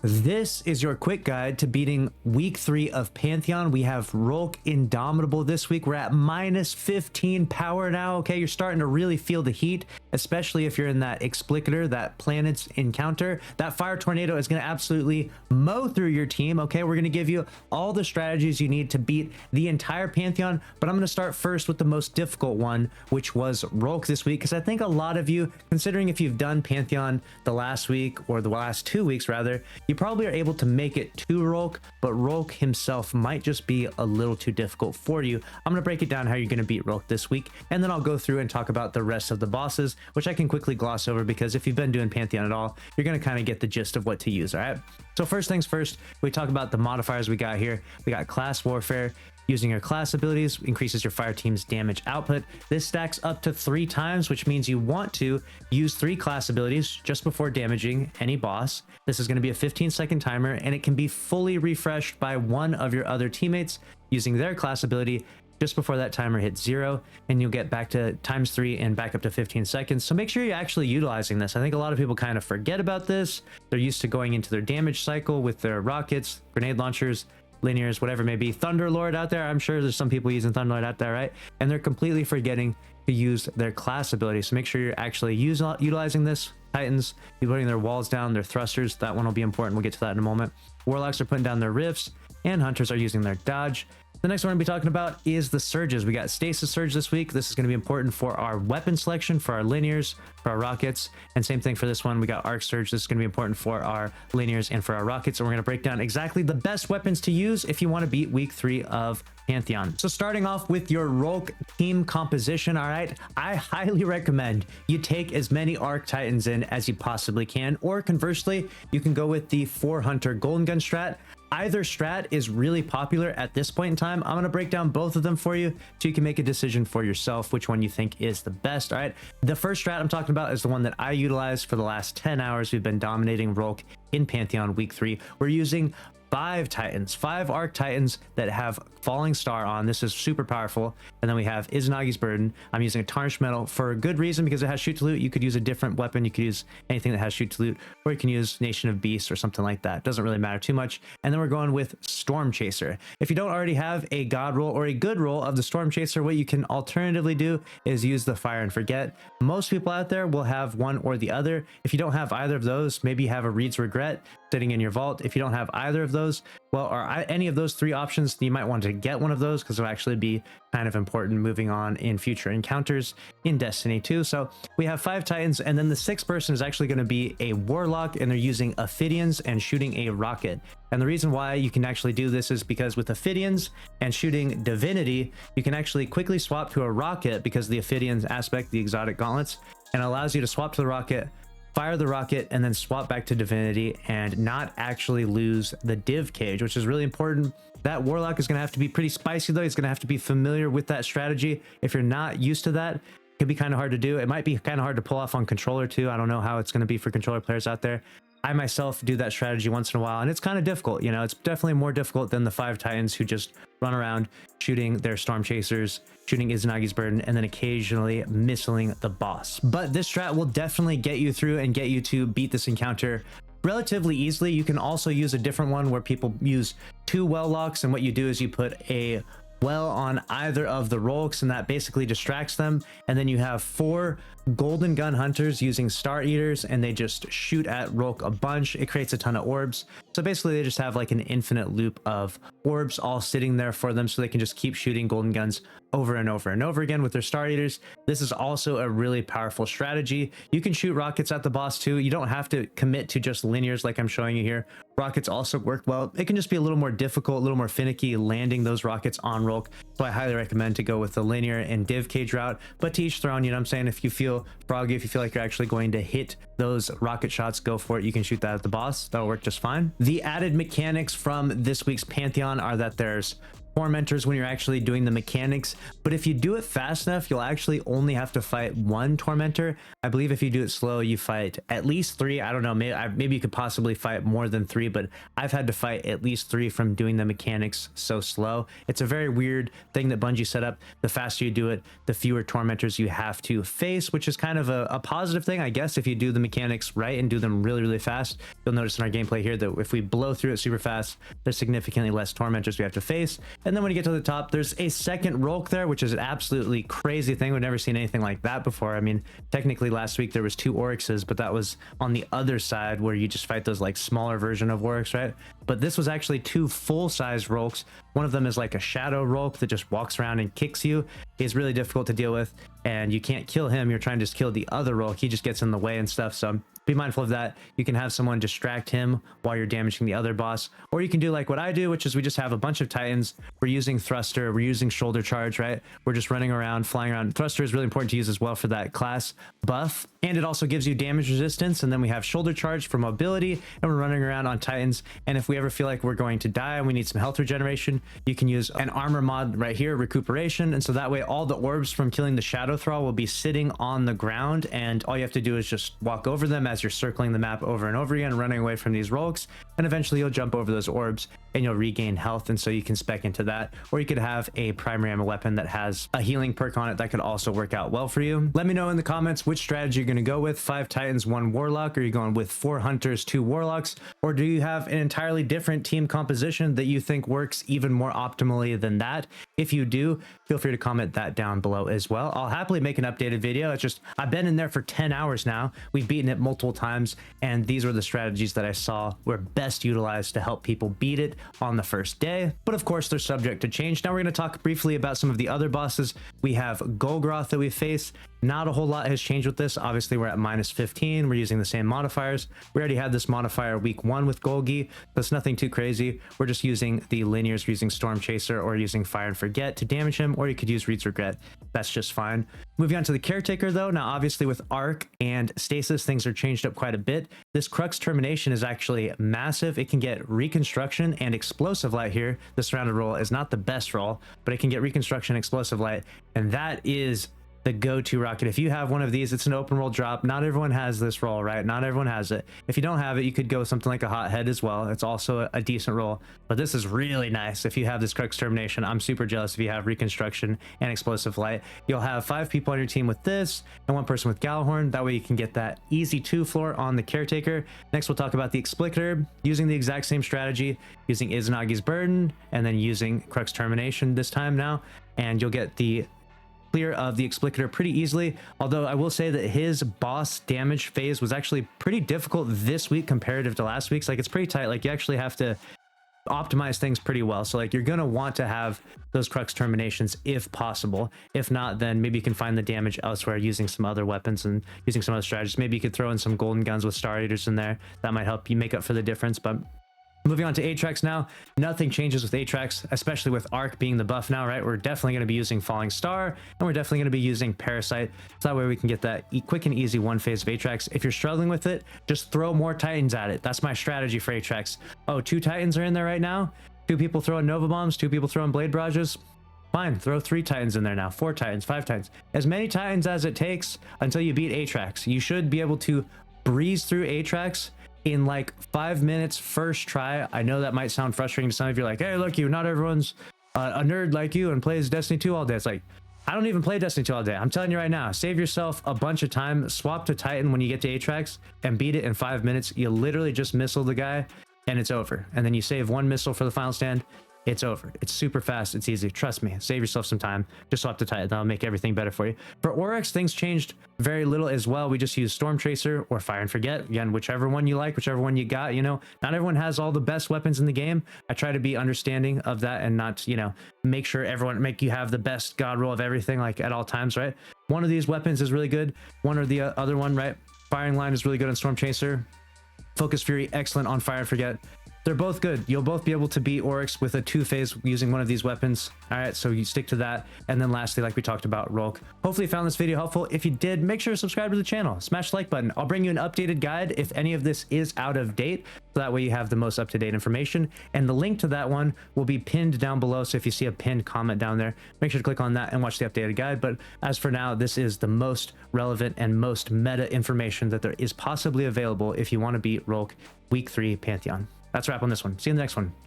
This is your quick guide to beating week 3 of Pantheon. We have Rhulk Indomitable this week. We're at minus 15 power now. Okay, you're starting to really feel the heat, especially if you're in that Explicator, that planet's encounter. That fire tornado is going to absolutely mow through your team. Okay, we're going to give you all the strategies you need to beat the entire Pantheon, but I'm going to start first with the most difficult one, which was Rhulk this week, because I think a lot of you, considering if you've done Pantheon the last week or the last 2 weeks rather, you probably are able to make it to Rhulk, but Rhulk himself might just be a little too difficult for you. I'm going to break it down how you're going to beat Rhulk this week, and then I'll go through and talk about the rest of the bosses, which I can quickly gloss over because if you've been doing Pantheon at all, you're going to kind of get the gist of what to use, all right? So first things first, we talk about the modifiers we got here. We got Class Warfare. Using your class abilities increases your fire team's damage output. This stacks up to 3 times, which means you want to use 3 class abilities just before damaging any boss. This is going to be a 15-second timer, and it can be fully refreshed by one of your other teammates using their class ability just before that timer hits 0, and you'll get back to ×3 and back up to 15 seconds. So make sure you're actually utilizing this. I think a lot of people kind of forget about this. They're used to going into their damage cycle with their rockets, grenade launchers, linears, whatever it may be. Thunderlord out there, I'm sure there's some people using Thunderlord out there, right? And they're completely forgetting to use their class ability. So make sure you're actually utilizing this. Titans, you're putting their walls down, their thrusters, that one will be important. We'll get to that in a moment. Warlocks are putting down their rifts, and hunters are using their dodge. The next one we're going to be talking about is the surges. We got Stasis Surge this week. This is going to be important for our weapon selection, for our linears, for our rockets, and same thing for this one. We got Arc Surge. This is going to be important for our linears and for our rockets, and we're going to break down exactly the best weapons to use if you want to beat week 3 of Pantheon. So starting off with your Rhulk team composition, all right, I highly recommend you take as many Arc Titans in as you possibly can, or conversely, you can go with the 4 Hunter Golden Gun strat. Either strat is really popular at this point in time. I'm going to break down both of them for you so you can make a decision for yourself which one you think is the best. All right, the first strat I'm talking about is the one that I utilized for the last 10 hours. We've been dominating Rhulk in Pantheon week 3. We're using 5 Titans, 5 Arc Titans that have Falling Star on. This is super powerful. And then we have Izanagi's Burden. I'm using a Tarnished Metal for a good reason because it has Shoot to Loot. You could use a different weapon. You could use anything that has Shoot to Loot, or you can use Nation of Beasts or something like that. Doesn't really matter too much. And then we're going with Storm Chaser. If you don't already have a God roll or a good roll of the Storm Chaser, what you can alternatively do is use the Fire and Forget. Most people out there will have one or the other. If you don't have either of those, maybe you have a Reed's Regret sitting in your vault. If you don't have either of those, well, or any of those 3 options, you might want to get one of those because it'll actually be kind of important moving on in future encounters in Destiny 2. So we have 5 Titans, and then the 6th person is actually going to be a Warlock, and they're using Ophidians and shooting a rocket. And the reason why you can actually do this is because with Ophidians and shooting Divinity, you can actually quickly swap to a rocket because of the Ophidians aspect, the exotic gauntlets, and allows you to swap to the rocket, fire the rocket, and then swap back to Divinity and not actually lose the div cage, which is really important. That Warlock is going to have to be pretty spicy though. He's going to have to be familiar with that strategy. If you're not used to that, it can be kind of hard to do. It might be kind of hard to pull off on controller too. I don't know how it's going to be for controller players out there. I myself do that strategy once in a while, and it's kind of difficult. You know, it's definitely more difficult than the 5 Titans who just run around shooting their Storm Chasers, shooting Izanagi's Burden, and then occasionally missiling the boss. But this strat will definitely get you through and get you to beat this encounter relatively easily. You can also use a different one where people use 2 well locks, and what you do is you put a well on either of the Rhulks, and that basically distracts them. And then you have 4 Golden Gun Hunters using Star Eaters, and they just shoot at Rhulk a bunch. It creates a ton of orbs. So basically they just have like an infinite loop of orbs all sitting there for them, so they can just keep shooting Golden Guns over and over and over again with their Star Eaters. This is also a really powerful strategy. You can shoot rockets at the boss too. You don't have to commit to just linears like I'm showing you here. Rockets also work well. It can just be a little more difficult, a little more finicky landing those rockets on Rhulk. So I highly recommend to go with the linear and div cage route, but to each their own. You know what I'm saying? If you feel froggy, if you feel like you're actually going to hit those rocket shots, go for it. You can shoot that at the boss. That'll work just fine. The added mechanics from this week's Pantheon are that there's tormentors when you're actually doing the mechanics, but if you do it fast enough, you'll actually only have to fight one tormentor. I believe if you do it slow, you fight at least 3. I don't know, maybe you could possibly fight more than 3, but I've had to fight at least 3 from doing the mechanics so slow. It's a very weird thing that Bungie set up. The faster you do it, the fewer tormentors you have to face, which is kind of a positive thing, I guess. If you do the mechanics right and do them really fast, you'll notice in our gameplay here that if we blow through it super fast, there's significantly less tormentors we have to face. And then when you get to the top, there's a second Rhulk there, which is an absolutely crazy thing. We've never seen anything like that before. I mean, technically last week there was 2 Oryxes, but that was on the other side where you just fight those like smaller version of Oryx, right? But this was actually 2 full-size Rhulks. One of them is like a shadow Rhulk that just walks around and kicks you. He's really difficult to deal with, and you can't kill him. You're trying to just kill the other Rhulk. He just gets in the way and stuff, so be mindful of that. You can have someone distract him while you're damaging the other boss, or you can do like what I do, which is we just have a bunch of Titans. We're using thruster, we're using shoulder charge, right? We're just running around, flying around. Thruster is really important to use as well for that class buff, and it also gives you damage resistance. And then we have shoulder charge for mobility, and we're running around on Titans. And if we ever feel like we're going to die and we need some health regeneration, you can use an armor mod right here, recuperation, and so that way all the orbs from killing the shadow thrall will be sitting on the ground, and all you have to do is just walk over them as you're circling the map over and over again, running away from these Rhulks, and eventually you'll jump over those orbs and you'll regain health. And so you can spec into that, or you could have a primary ammo weapon that has a healing perk on it that could also work out well for you. Let me know in the comments which strategy you're going to go with. 5 Titans, 1 Warlock, or are you going with 4 Hunters, 2 Warlocks, or do you have an entirely different team composition that you think works even more optimally than that? If you do, feel free to comment that down below as well. I'll happily make an updated video. It's just I've been in there for 10 hours now. We've beaten it multiple times, and these were the strategies that I saw were best utilized to help people beat it on the first day. But of course, they're subject to change. Now we're going to talk briefly about some of the other bosses. We have Golgroth that we face. Not a whole lot has changed with this. Obviously, we're at -15. We're using the same modifiers. We already had this modifier week 1 with Golgi. That's nothing too crazy. We're just using the linears, using Storm Chaser or using Fire and Forget to damage him, or you could use Reed's Regret. That's just fine. Moving on to the Caretaker though. Now obviously with Arc and Stasis, things are changed up quite a bit. This Crux Termination is actually massive. It can get Reconstruction and Explosive Light here. The surrounded roll is not the best roll, but it can get Reconstruction and Explosive Light, and that is the go-to rocket. If you have one of these, it's an open roll drop. Not everyone has this roll, right? Not everyone has it. If you don't have it, you could go with something like a Hothead as well. It's also a decent roll, but this is really nice if you have this Crux Termination. I'm super jealous if you have Reconstruction and Explosive Light. You'll have 5 people on your team with this and 1 person with Gallahorn. That way you can get that easy 2 floor on the Caretaker. Next, we'll talk about the Explicator, using the exact same strategy, using Izanagi's Burden, and then using Crux Termination this time now, and you'll get the clear of the Explicator pretty easily. Although I will say that his boss damage phase was actually pretty difficult this week comparative to last week's. Like, it's pretty tight. Like, you actually have to optimize things pretty well. So like, you're going to want to have those Crux Terminations if possible. If not, then maybe you can find the damage elsewhere using some other weapons and using some other strategies. Maybe you could throw in some golden guns with Star Eaters in there. That might help you make up for the difference. But moving on to Atrax now, nothing changes with Atrax, especially with Arc being the buff now, right? We're definitely going to be using Falling Star, and we're definitely going to be using Parasite, so that way we can get that quick and easy 1 phase of Atrax. If you're struggling with it, just throw more Titans at it. That's my strategy for Atrax. Oh, 2 Titans are in there right now? 2 people throwing Nova Bombs, 2 people throwing Blade Barrages? Fine, throw 3 Titans in there now, 4 Titans, 5 Titans. As many Titans as it takes until you beat Atrax. You should be able to breeze through Atrax in like 5 minutes first try. I know that might sound frustrating to some of you, like, hey, look, not everyone's a nerd like you and plays Destiny 2 all day. It's like, I don't even play Destiny 2 all day. I'm telling you right now, save yourself a bunch of time, swap to Titan when you get to Atrax and beat it in 5 minutes. You literally just missile the guy and it's over. And then you save 1 missile for the final stand. It's over. It's super fast. It's easy. Trust me. Save yourself some time. Just swap to Titan. That'll make everything better for you. For Oryx, things changed very little as well. We just use Storm Chaser or Fire and Forget. Again, whichever one you like, whichever one you got. You know, not everyone has all the best weapons in the game. I try to be understanding of that and not, you know, make sure make you have the best god roll of everything, like at all times, right? One of these weapons is really good. One or the other one, right? Firing Line is really good on Storm Chaser. Focus Fury, excellent on Fire and Forget. They're both good. You'll both be able to beat Oryx with a 2-phase using one of these weapons. All right, so you stick to that. And then lastly, like we talked about, Rhulk. Hopefully you found this video helpful. If you did, make sure to subscribe to the channel. Smash the like button. I'll bring you an updated guide if any of this is out of date. So that way you have the most up-to-date information. And the link to that one will be pinned down below. So if you see a pinned comment down there, make sure to click on that and watch the updated guide. But as for now, this is the most relevant and most meta information that there is possibly available if you want to beat Rhulk Week 3 Pantheon. That's a wrap on this one. See you in the next one. Later.